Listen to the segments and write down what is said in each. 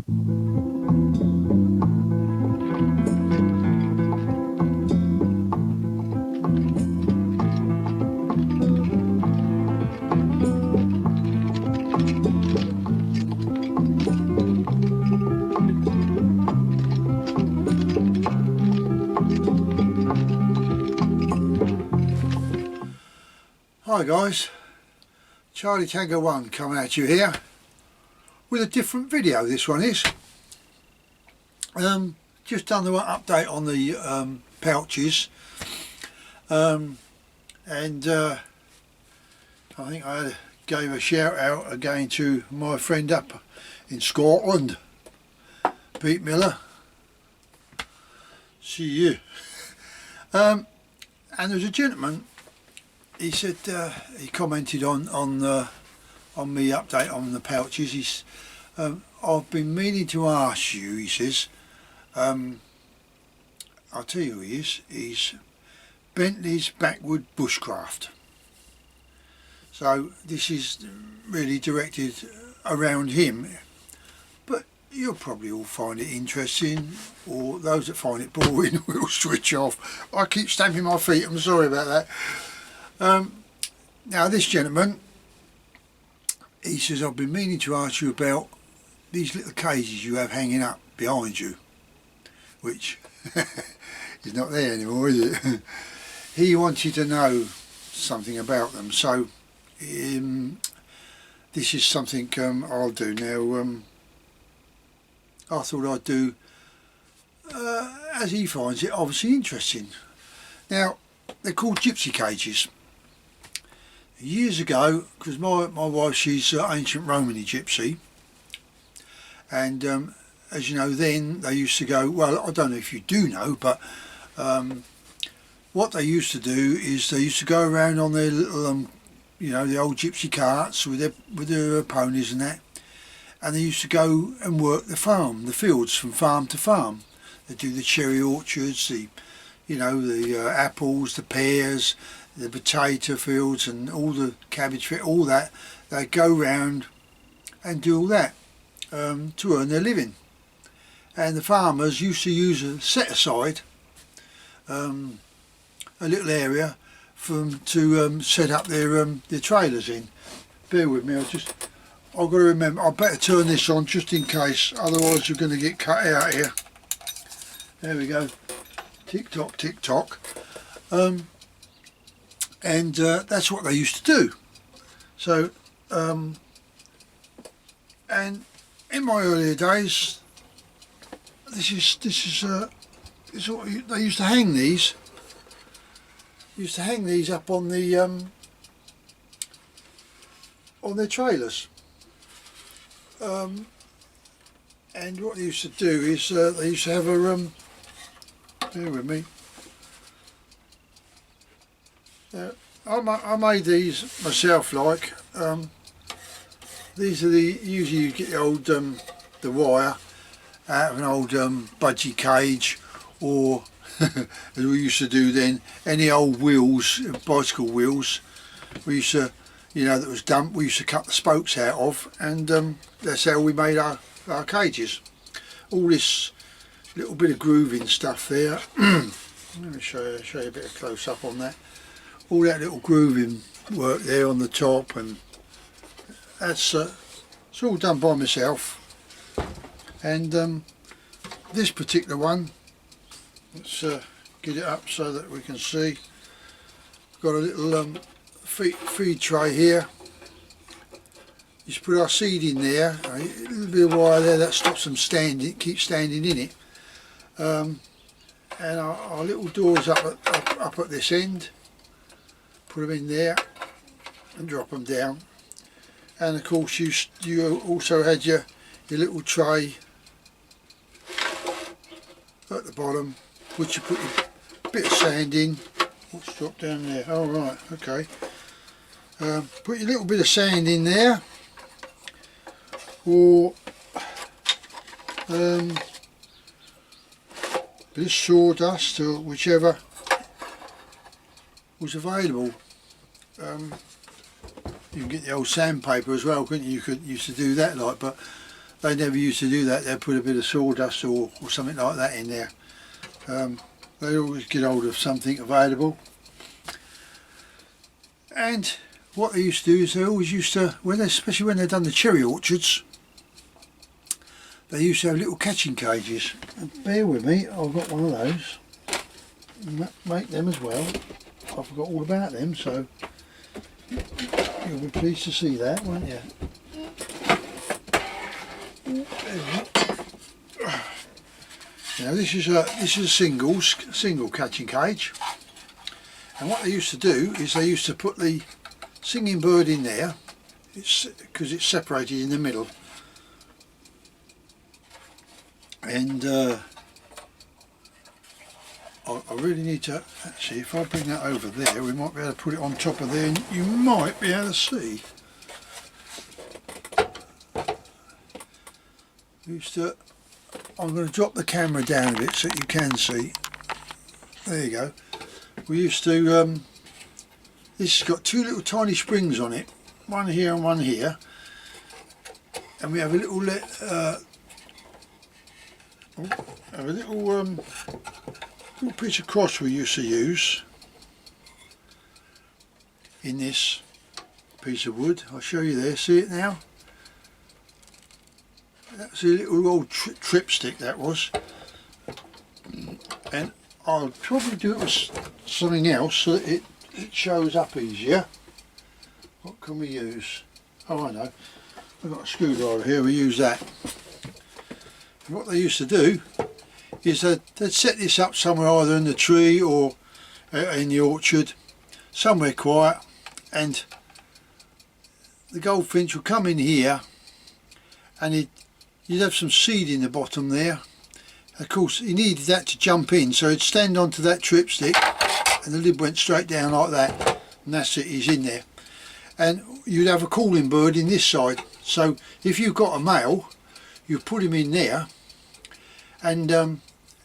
Hi guys, Charlie Tango 1 coming at you here with a different video. This one is just done the update on the pouches, and I think I gave a shout out again to my friend up in Scotland, Pete Miller. See you. And there's a gentleman. He said he commented on me update on the pouches. He's I've been meaning to ask you. He says, I'll tell you who he is. He's Bentley's Backward Bushcraft. So this is really directed around him, but you'll probably all find it interesting, or those that find it boring will switch off. I keep stamping my feet. I'm sorry about that. Now this gentleman, he says, I've been meaning to ask you about these little cages you have hanging up behind you, which is not there anymore, is it? He wanted to know something about them, so this is something I'll do now. I thought I'd do as he finds it obviously interesting. Now they're called Gypsy cages. Years ago, because my wife, she's ancient Romany Gypsy, and as you know, then they used to go, well, I don't know if you do know, but what they used to do is they used to go around on their little you know, the old gypsy carts with their ponies and that, and they used to go and work the farm, the fields, from farm to farm. They do the cherry orchards, the apples, the pears, the potato fields, and all the cabbage fields, all that. They go round and do all that to earn their living. And the farmers used to use a set aside, a little area for them to set up their trailers in. Bear with me, I've got to remember, I better turn this on just in case, otherwise you're going to get cut out here. There we go. Tick tock, tick tock. And that's what they used to do. So and in my earlier days, this is what they used to hang these. Used to hang these up on the on their trailers. And what they used to do is they used to have a bear with me. I made these myself. Like these are usually you get the old the wire out of an old budgie cage, or as we used to do then, any old wheels, bicycle wheels. We used to, you know, that was dumped. We used to cut the spokes out of, and that's how we made our cages. All this little bit of grooving stuff there. Let me show you a bit of close up on that. All that little grooving work there on the top, and that's it's all done by myself. And this particular one, let's get it up so that we can see. Got a little feed tray here. Just put our seed in there. A little bit of wire there that stops them standing, keep standing in it. And our little doors up at this end. Put them in there and drop them down. And of course you also had your little tray at the bottom, which you put a bit of sand in. What's dropped down there? Oh right, okay. Put your little bit of sand in there, or bit of sawdust, or whichever was available. You can get the old sandpaper as well, couldn't you? You used to do that, like, but they never used to do that. They'd put a bit of sawdust or something like that in there. They always get hold of something available. And what they used to do is they always used to, especially when they'd done the cherry orchards, they used to have little catching cages. And bear with me, I've got one of those. Make them as well. I forgot all about them, so you'll be pleased to see that, won't you? Now this is a single catching cage, and what they used to do is they used to put the singing bird in there, because it's separated in the middle, and I really need to, actually, if I bring that over there, we might be able to put it on top of there and you might be able to see. I'm going to drop the camera down a bit so you can see. There you go. We used to, this has got two little tiny springs on it, one here and one here, and we have a little little piece of cross we used to use in this piece of wood. I'll show you there, see it now? That's a little old tripstick that was, and I'll probably do it with something else so that it shows up easier. What can we use? Oh, I know, I've got a screwdriver here, we use that. And what they used to do is that they'd set this up somewhere either in the tree or in the orchard, somewhere quiet, and the goldfinch would come in here and you'd have some seed in the bottom there. Of course he needed that to jump in, so he'd stand onto that tripstick and the lid went straight down like that, and that's it, he's in there. And you'd have a calling bird in this side, so if you've got a male you put him in there and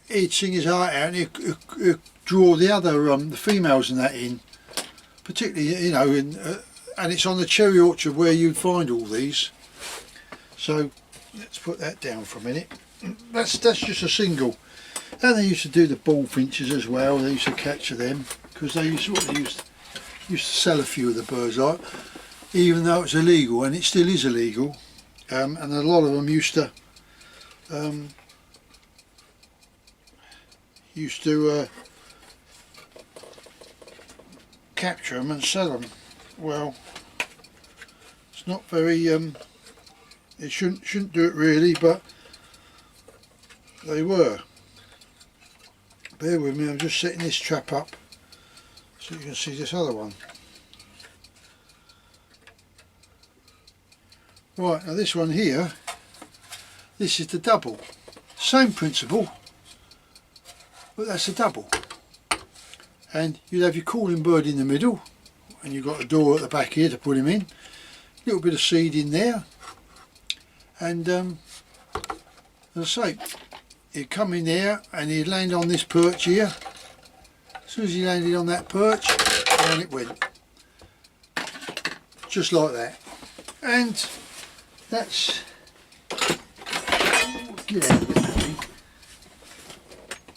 he'd sing his heart out and he'd draw the other the females and that in, particularly, you know, and it's on the cherry orchard where you'd find all these. So let's put that down for a minute. That's just a single. And they used to do the bullfinches as well. They used to capture them because they used to sell a few of the birds, like, even though it's illegal, and it still is illegal. And a lot of them used to capture them and sell them. Well, it's not very it shouldn't do it really, but they were. Bear with me, I'm just setting this trap up so you can see this other one. Right, now this one here, this is the double. Same principle, but that's a double. And you'd have your calling bird in the middle, and you've got a door at the back here to put him in. A little bit of seed in there, and as I say, he'd come in there and he'd land on this perch here. As soon as he landed on that perch, down it went, just like that. And that's, get out of it, that thing.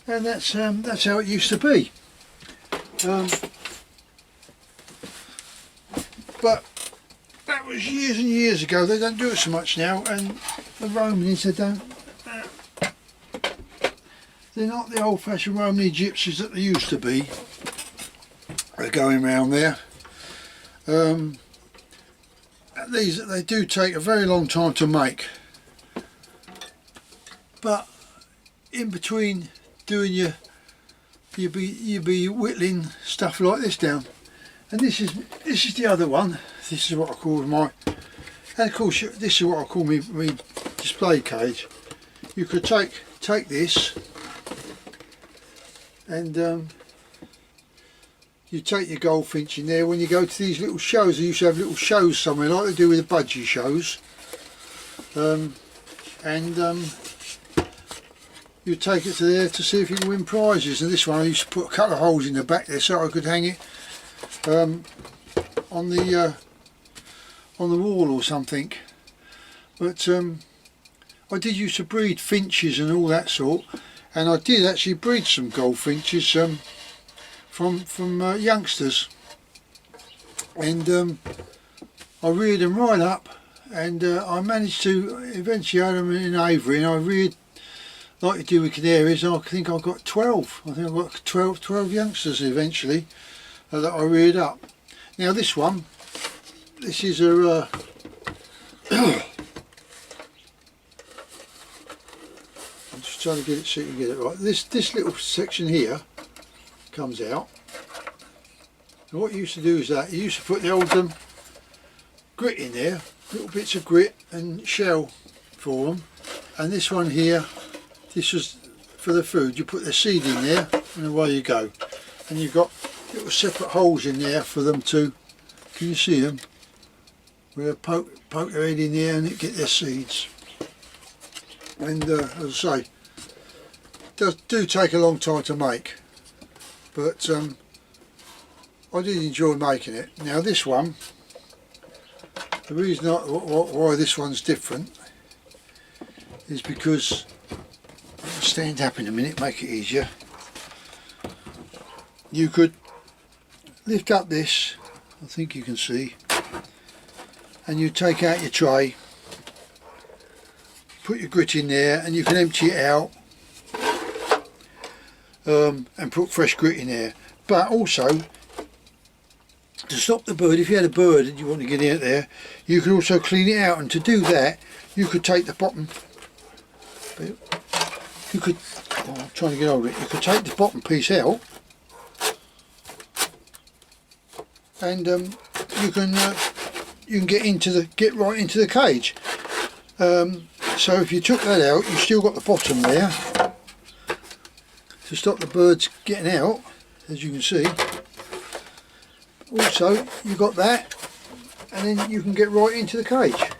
And that's how it used to be. But that was years and years ago. They don't do it so much now, and the Romanies, they're not the old-fashioned Romany gypsies that they used to be. They're going round there. They do take a very long time to make, but in between doing you'd be whittling stuff like this down. And this is the other one. This is what I call my, and of course this is what I call my display cage. You could take this and you take your goldfinch in there. When you go to these little shows, they used to have little shows somewhere like they do with the budgie shows, you take it to there to see if you can win prizes. And this one I used to put a couple of holes in the back there so I could hang it on the wall or something. But I did used to breed finches and all that sort, and I did actually breed some goldfinches from youngsters, and I reared them right up, and I managed to eventually own them in aviary, and I reared like you do with canaries. I think I got 12. I think I got 12 youngsters eventually that I reared up. Now this one, this is a I'm just trying to get it so you can get it right. This little section here comes out. And what you used to do is that you used to put the old grit in there, little bits of grit and shell for them. And this one here, this was for the food. You put the seed in there and away you go. And you've got little separate holes in there for them to, can you see them? Where they poke their head in there and get their seeds. And as I say, it do take a long time to make, but I did enjoy making it. Now this one, the reason why this one's different is because, I'll stand up in a minute, make it easier. You could lift up this, I think you can see, and you take out your tray, put your grit in there, and you can empty it out and put fresh grit in there. But also, to stop the bird, if you had a bird and you want to get out there, you can also clean it out, and to do that you could take the bottom, you could, I'm trying to get hold of it, you could take the bottom piece out, and you can get right into the cage. So if you took that out, you still got the bottom there to stop the birds getting out, as you can see. Also you got that, and then you can get right into the cage.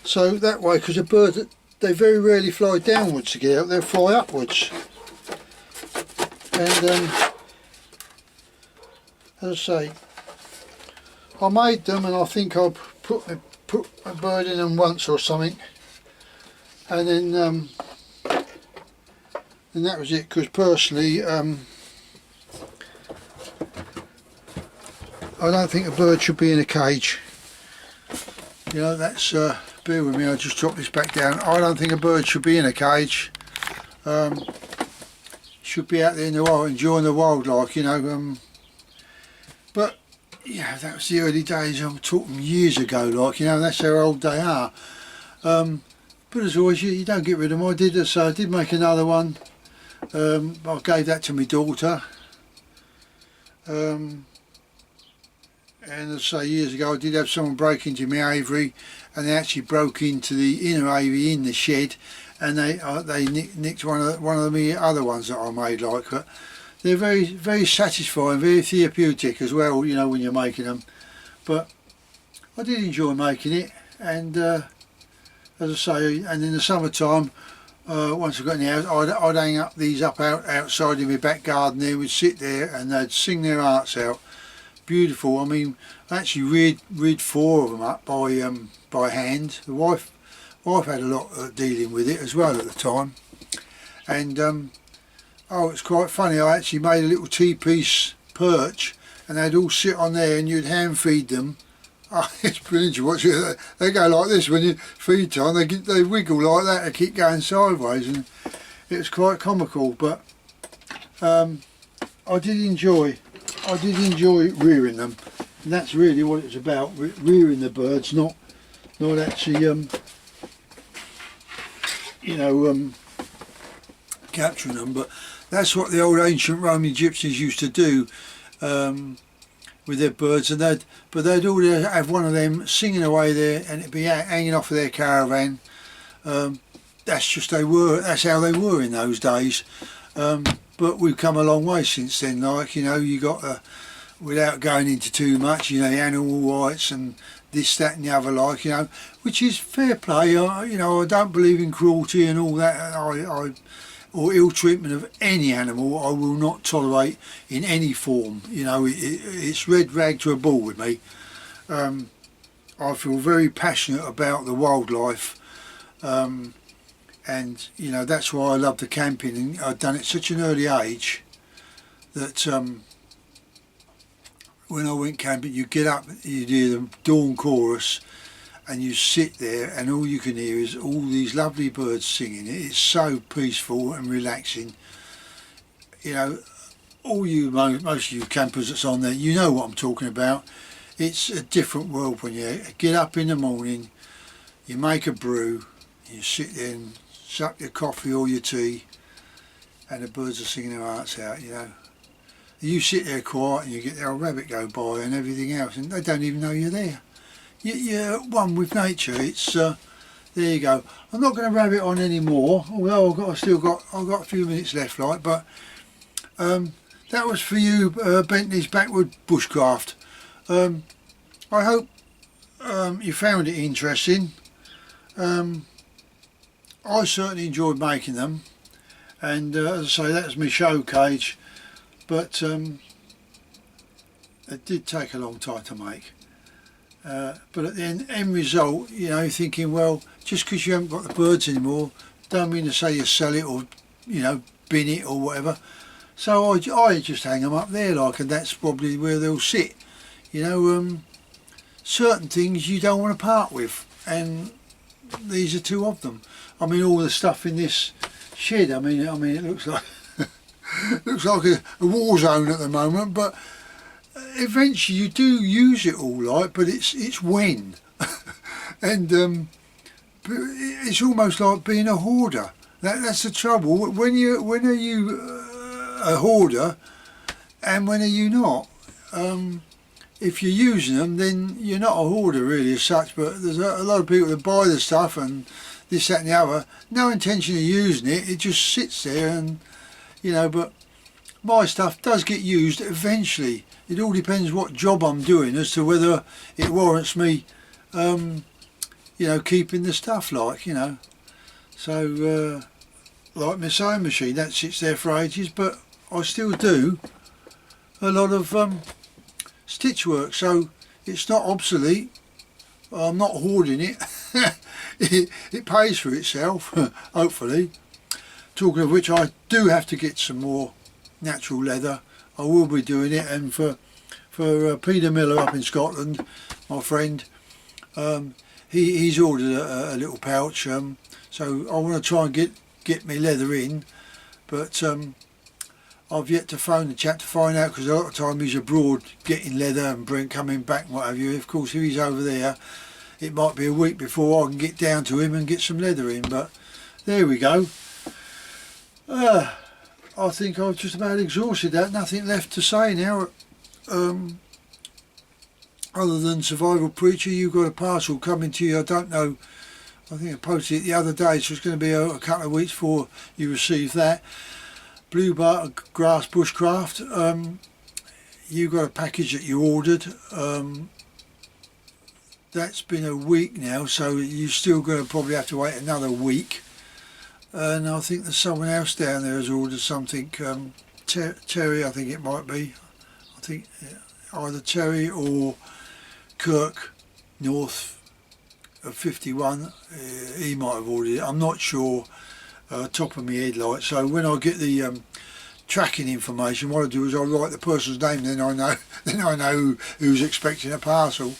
So that way, because a bird, they very rarely fly downwards to get out, they'll fly upwards. And as I say, I made them, and I think I put a bird in them once or something, and then and that was it. Because personally, I don't think a bird should be in a cage. You know, that's bear with me. I'll just drop this back down. I don't think a bird should be in a cage. Should be out there in the wild, enjoying the wildlife. You know, but yeah, that was the early days. I'm talking years ago, like, you know, that's how old they are. But as always, you don't get rid of them. I did make another one. I gave that to my daughter. And as I say, years ago, I did have someone break into my aviary, and they actually broke into the inner aviary in the shed, and they nicked one of the other ones that I made, like. But they're very, very satisfying, very therapeutic as well, you know, when you're making them. But I did enjoy making it, and as I say, and in the summertime, once I got in the house, I'd hang up these outside in my back garden. They would sit there and they'd sing their hearts out. Beautiful. I mean, I actually reared 4 of them up by hand. The wife had a lot of dealing with it as well at the time, and oh, it's quite funny. I actually made a little T-piece perch, and they'd all sit on there, and you'd hand feed them. Oh, it's brilliant to watch it. They go like this when you feed time. They wiggle like that. They keep going sideways, and it's quite comical. But I did enjoy rearing them, and that's really what it's about: rearing the birds, not actually you know, capturing them. But that's what the old ancient Roman gypsies used to do with their birds, and they'd all have one of them singing away there, and it'd be hanging off of their caravan. That's just that's how they were in those days. But we've come a long way since then. Like, you know, you got without going into too much, you know, animal rights and this, that, and the other, like, you know, which is fair play. You know, I don't believe in cruelty and all that. Or ill treatment of any animal. I will not tolerate in any form. You know, it's red rag to a bull with me. I feel very passionate about the wildlife, and you know, that's why I love the camping, and I've done it at such an early age that when I went camping, you get up, you hear the dawn chorus, and you sit there and all you can hear is all these lovely birds singing. It's so peaceful and relaxing. You know, most of you campers that's on there, you know what I'm talking about. It's a different world when you get up in the morning, you make a brew, you sit there and sup your coffee or your tea, and the birds are singing their hearts out, you know. You sit there quiet and you get the old rabbit go by and everything else, and they don't even know you're there. You're one with nature. It's there you go. I'm not going to rabbit on anymore, although I've got a few minutes left, like. But that was for you, Bentley's Backward Bushcraft. I hope you found it interesting. I certainly enjoyed making them, and as I say, that was my show cage. But it did take a long time to make. But at the end result, you know, thinking, well, just because you haven't got the birds anymore, don't mean to say you sell it or, you know, bin it or whatever. So I just hang them up there, like, and that's probably where they'll sit. You know, certain things you don't want to part with, and these are two of them. I mean, all the stuff in this shed, I mean, it looks like looks like a war zone at the moment, but eventually you do use it all, like, but it's when. And it's almost like being a hoarder. That's the trouble. When are you a hoarder, and when are you not? If you're using them, then you're not a hoarder really as such, but there's a lot of people that buy the stuff and this, that and the other, no intention of using it, it just sits there, and you know, but my stuff does get used eventually. It all depends what job I'm doing as to whether it warrants me, you know, keeping the stuff, like, you know. So, like my sewing machine, that sits there for ages, but I still do a lot of stitch work, so it's not obsolete. I'm not hoarding it. It pays for itself, hopefully. Talking of which, I do have to get some more natural leather. I will be doing it, and for Peter Miller up in Scotland, my friend, he's ordered a little pouch, so I want to try and get my leather in, but I've yet to phone the chap to find out, because a lot of time he's abroad getting leather and coming back and what have you. Of course, if he's over there, it might be a week before I can get down to him and get some leather in, but there we go. I think I've just about exhausted that. Nothing left to say now, other than Survival Preacher. You've got a parcel coming to you. I don't know, I think I posted it the other day, so it's going to be a couple of weeks before you receive that. Blue Grass Bushcraft, you got a package that you ordered. That's been a week now, so you're still going to probably have to wait another week. And I think there's someone else down there has ordered something, Terry, I think it might be. I think either Terry or Kirk North of 51, he might have ordered it. I'm not sure, top of my head, like. So when I get the tracking information, what I do is I write the person's name, then I know who's expecting a parcel.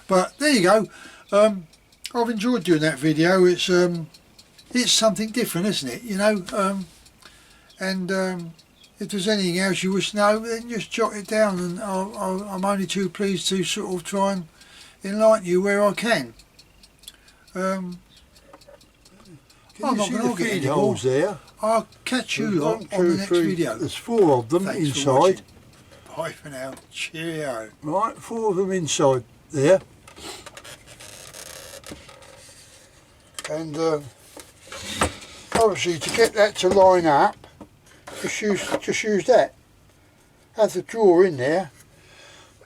But there you go. I've enjoyed doing that video. It's something different, isn't it? You know. And if there's anything else you wish to know, then just jot it down, and I'm only too pleased to sort of try and enlighten you where I can. I'm not going to get any holes there. I'll catch you lot on the next video. There's 4 of them. Thanks inside. Bye for now. Cheerio. Right, 4 of them inside there. And obviously, to get that to line up, just use that. Have the drawer in there,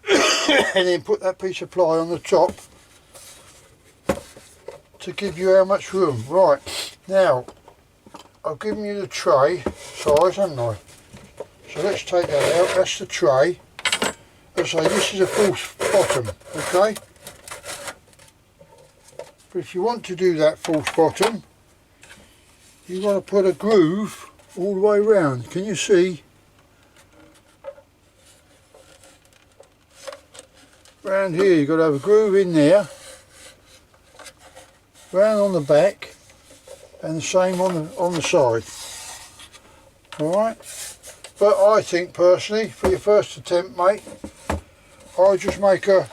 and then put that piece of ply on the top to give you how much room. Right, now I've given you the tray size, haven't I? So let's take that out. That's the tray. Let's say this is a false bottom, okay? But if you want to do that false bottom, you've got to put a groove all the way round. Can you see? Round here you've got to have a groove in there, round on the back, and the same on the side. Alright, but I think personally, for your first attempt, mate, I just make a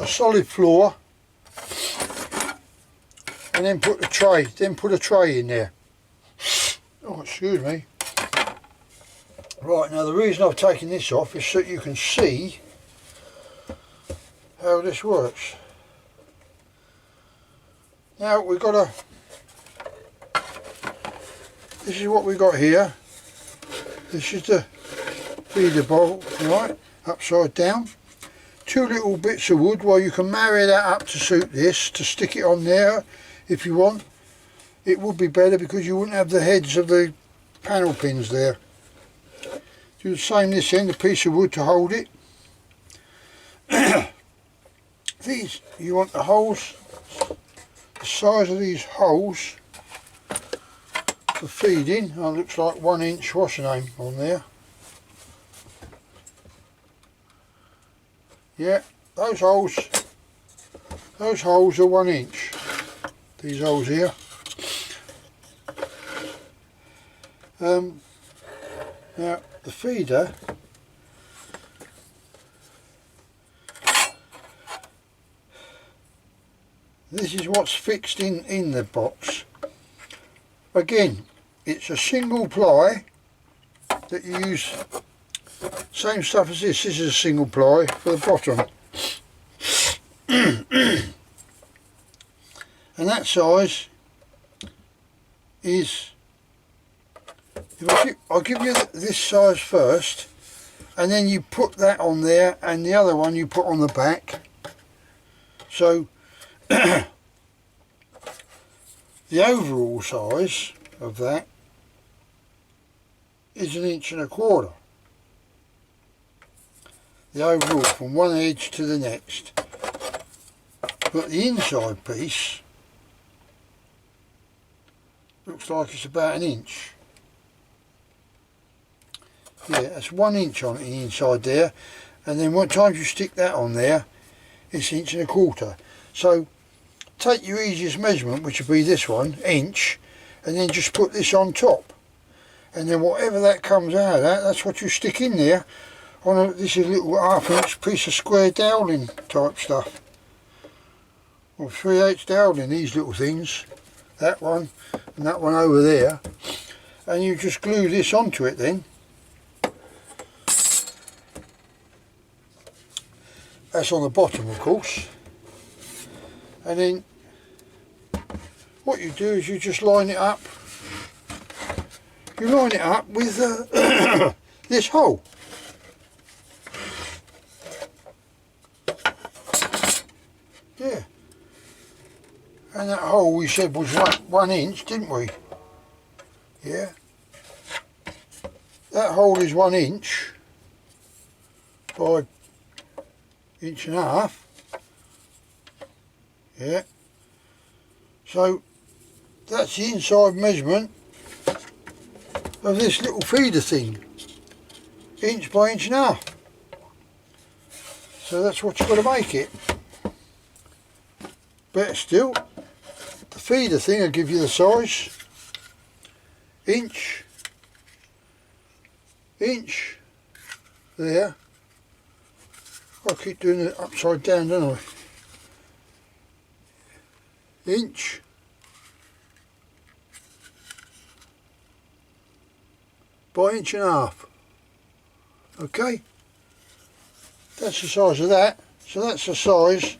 solid floor and then put a tray in there. Oh, excuse me. Right, now the reason I've taken this off is so you can see how this works. Now we've got this is what we've got here. This is the feeder bowl, right, upside down. 2 little bits of wood. Well, you can marry that up to suit this, to stick it on there if you want. It would be better because you wouldn't have the heads of the panel pins there. Do the same this end, a piece of wood to hold it. These, you want the holes, the size of these holes for feeding. Oh, looks like 1 inch, what's the name on there? Yeah, those holes are 1 inch. These holes here. Now the feeder, this is what's fixed in the box. Again, it's a single ply that you use, same stuff as this. This is a single ply for the bottom. And that size is, I'll give you this size first, and then you put that on there, and the other one you put on the back. So the overall size of that is 1 1/4 inches. The overall from one edge to the next. But the inside piece looks like it's about 1 inch. Yeah, that's 1 inch on the inside there, and then one time you stick that on there, it's 1 1/4 inches. So take your easiest measurement, which would be this one, inch, and then just put this on top, and then whatever that comes out of that, that's what you stick in there. This is a little 1/2 inch piece of square doweling type stuff, or 3/8 doweling, these little things, that one and that one over there, and you just glue this onto it then. That's on the bottom, of course, and then what you do is you just line it up. You line it up with this hole. Yeah, and that hole we said was 1 inch, didn't we? Yeah, that hole is 1 inch by 1.5 inches. Yeah, so that's the inside measurement of this little feeder thing, 1 inch by 1.5 inches. So that's what you've got to make it. Better still, the feeder thing will give you the size, inch, there. I keep doing it upside down, don't I? Inch, by 1.5 inches. Okay, that's the size of that. So that's the size,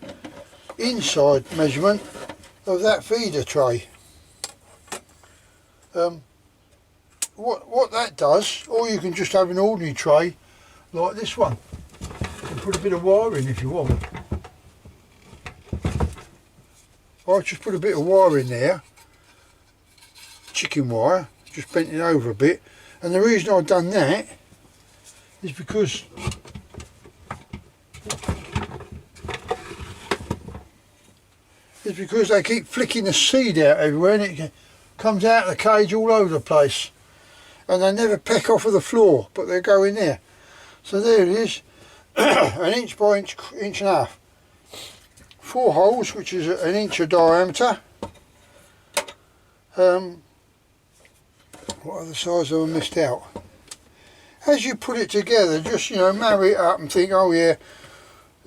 inside measurement of that feeder tray. What that does, or you can just have an ordinary tray like this one. You can put a bit of wire in if you want. I just put a bit of wire in there, chicken wire, just bent it over a bit, and the reason I've done that is because is because they keep flicking the seed out everywhere and it comes out of the cage all over the place. And they never peck off of the floor, but they go in there. So there it is, an inch by inch and a half. 4 holes, which is an inch of diameter. What other size have I missed out? As you put it together, just, you know, marry it up and think, oh yeah,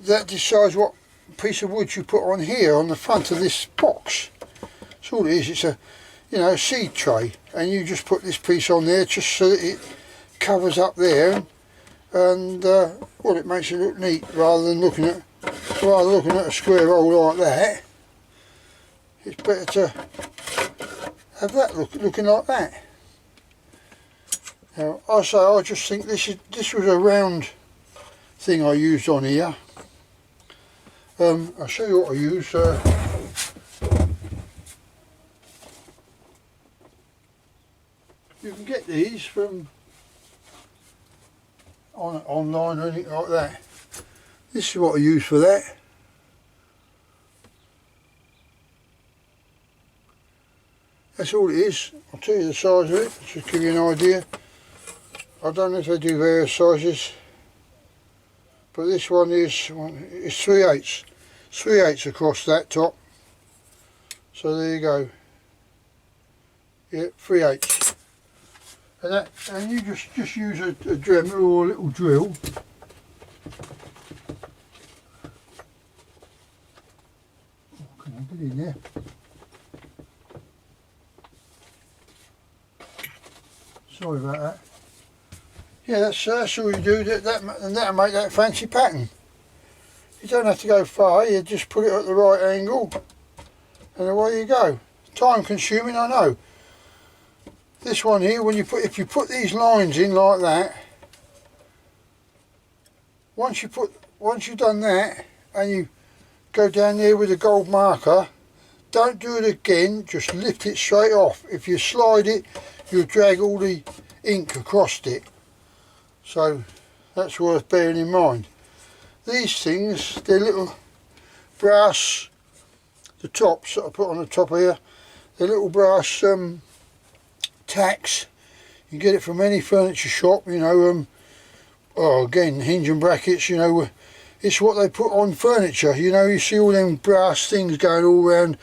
that decides what piece of wood you put on here on the front of this box. That's all it is. It's a, you know, a seed tray, and you just put this piece on there just so that it covers up there, and well, it makes it look neat rather than looking at a square hole like that. It's better to have that looking like that. Now, I just think this was a round thing I used on here. I'll show you what I used. You can get these from online or anything like that. This is what I use for that. That's all it is. I'll tell you the size of it, just to give you an idea. I don't know if they do various sizes, but this one is 3/8. 3/8 across that top. So there you go. Yeah, 3/8. And you just use a Dremel or a little drill. Oh, can I get in there? Sorry about that. Yeah, that's all you do. And that'll make that fancy pattern. You don't have to go far. You just put it at the right angle, and away you go. Time consuming, I know. This one here, if you put these lines in like that, once you've done that, and you go down there with a gold marker, don't do it again. Just lift it straight off. If you slide it, you'll drag all the ink across it. So that's worth bearing in mind. These things, they're little brass, the tops that I put on the top here, they're little brass tacks. You get it from any furniture shop, you know. Oh, again, hinge and brackets, you know. It's what they put on furniture, you know. You see all them brass things going all around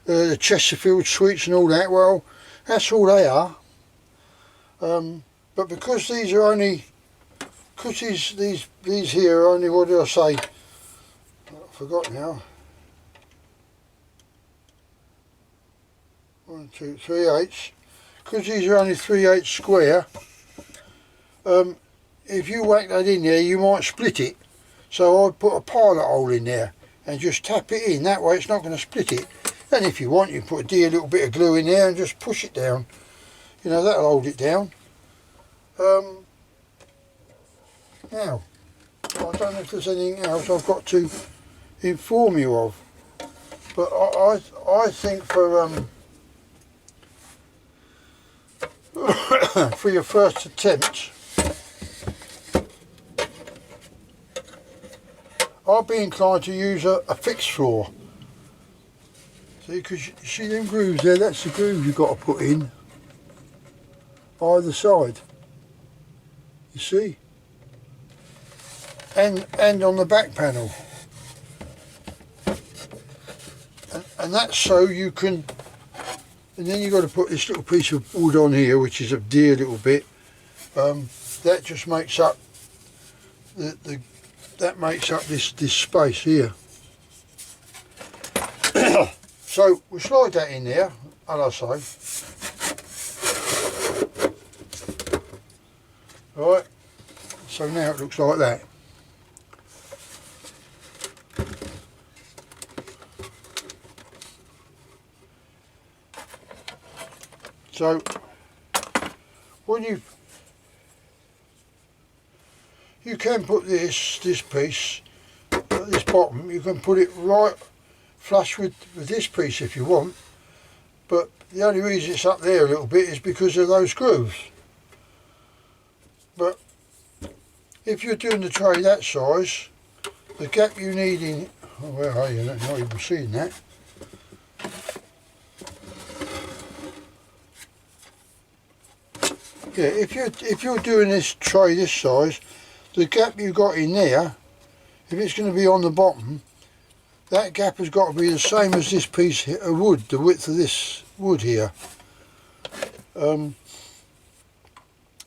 the Chesterfield suites and all that. Well, that's all they are. But because these are only, these here are only, what did I say? I forgot now. 1, 2, 3/8. Because these are only 3/8 square. If you whack that in there, you might split it. So I'd put a pilot hole in there and just tap it in. That way, it's not going to split it. And if you want, you can put a dear little bit of glue in there and just push it down. You know, that'll hold it down. Now, I don't know if there's anything else I've got to inform you of, but I think for for your first attempt, I'd be inclined to use a fixed floor. See, because you see them grooves there, that's the groove you've got to put in either side, you see, and on the back panel, and that's so you can, and then you've got to put this little piece of wood on here, which is a dear little bit. That just makes up that makes up this space here. So we'll slide that in there, as I say. Right, so now it looks like that. So when you can put this piece at this bottom, you can put it right flush with this piece if you want, but the only reason it's up there a little bit is because of those grooves. But if you're doing the tray that size, the gap you need in, oh, where are you? Not even seeing that. Yeah, if you're doing this tray this size, the gap you got in there, if it's going to be on the bottom, that gap has got to be the same as this piece of wood, the width of this wood here,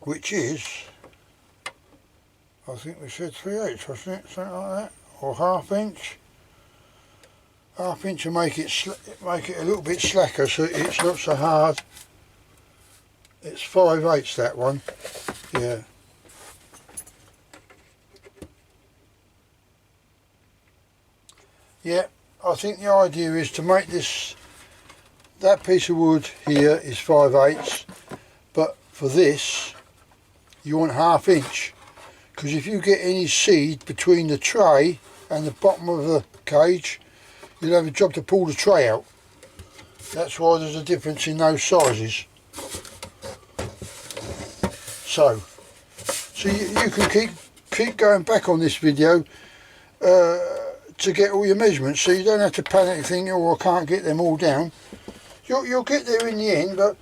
which is, I think we said 3/8, wasn't it, something like that, or ½ inch. ½ inch will make it a little bit slacker, so it's not so hard. It's 5/8 that one, yeah. Yeah, I think the idea is to make this, that piece of wood here is 5/8, but for this you want ½ inch, because if you get any seed between the tray and the bottom of the cage, you'll have a job to pull the tray out. That's why there's a difference in those sizes. So you can keep going back on this video to get all your measurements, so you don't have to panic thinking, oh, I can't get them all down. You'll get there in the end, but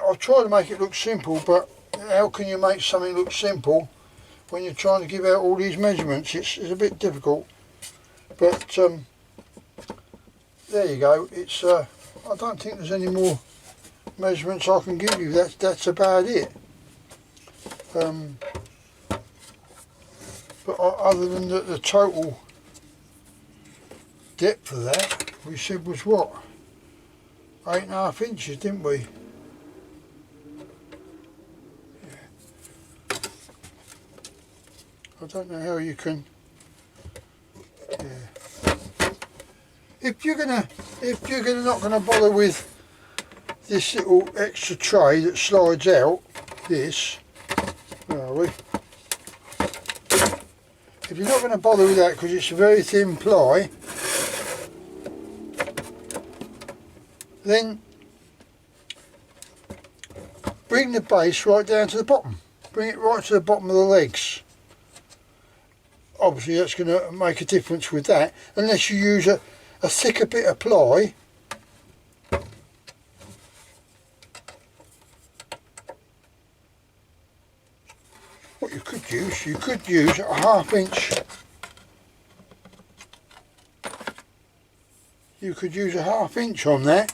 I'll try to make it look simple, but how can you make something look simple when you're trying to give out all these measurements? It's a bit difficult, but there you go. It's I don't think there's any more measurements I can give you. That's about it. But other than the total depth of that, we said was what? 8.5 inches, didn't we? Yeah. I don't know how you can. Yeah. If you're not gonna bother with this little extra tray that slides out, this, where are we? If you're not going to bother with that because it's a very thin ply, then bring the base right down to the bottom. Bring it right to the bottom of the legs. Obviously that's going to make a difference with that, unless you use a thicker bit of ply. What you could use a ½ inch. You could use a ½ inch on that.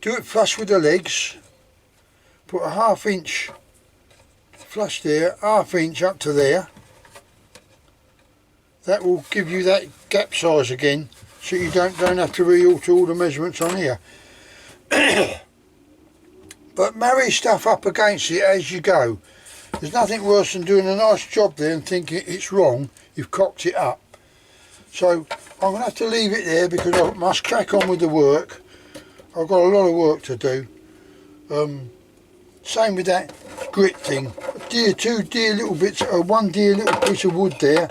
Do it flush with the legs. Put a ½ inch flush there, ½ inch up to there. That will give you that gap size again, so you don't have to re-alter all the measurements on here. But marry stuff up against it as you go. There's nothing worse than doing a nice job there and thinking it's wrong, you've cocked it up. So I'm going to have to leave it there because I must crack on with the work. I've got a lot of work to do. Same with that grit thing. Two dear little bits, one dear little piece of wood there.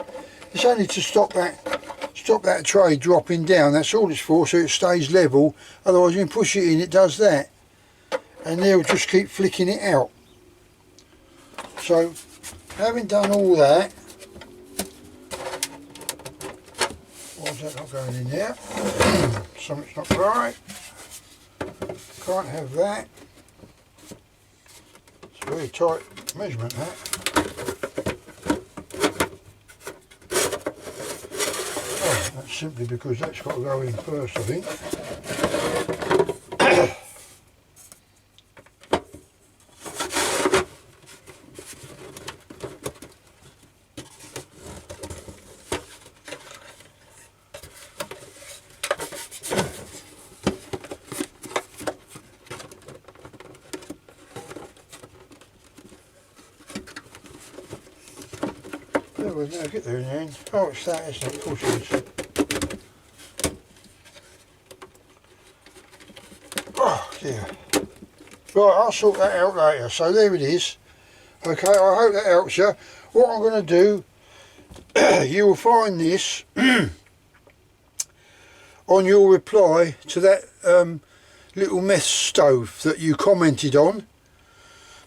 It's only to stop that tray dropping down. That's all it's for, so it stays level. Otherwise when you push it in, it does that. And they'll just keep flicking it out. So having done all that, why is that not going in there? Something's not right. Can't have that. It's a very tight measurement, that. Oh, that's simply because that's got to go in first, I think. We'll now get there in the end. Oh, it's that, isn't it? Of course it is. Oh dear. Right, I'll sort that out later. So there it is. Okay, I hope that helps you. What I'm going to do, you will find this on your reply to that little meth stove that you commented on.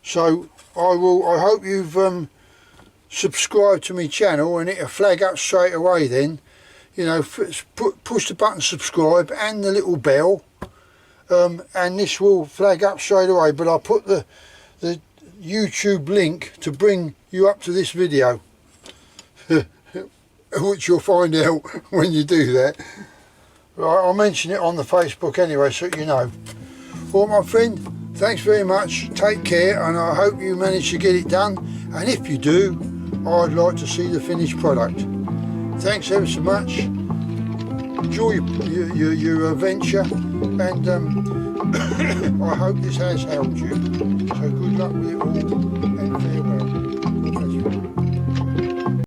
So I hope you've subscribe to my channel, and it'll flag up straight away then. You know, push the button subscribe and the little bell, and this will flag up straight away, but I'll put the YouTube link to bring you up to this video, which you'll find out when you do that. Right, I'll mention it on the Facebook anyway, so you know. Well, my friend, thanks very much, take care, and I hope you manage to get it done, and if you do, I'd like to see the finished product. Thanks ever so much, enjoy your venture, and I hope this has helped you, so good luck with it all.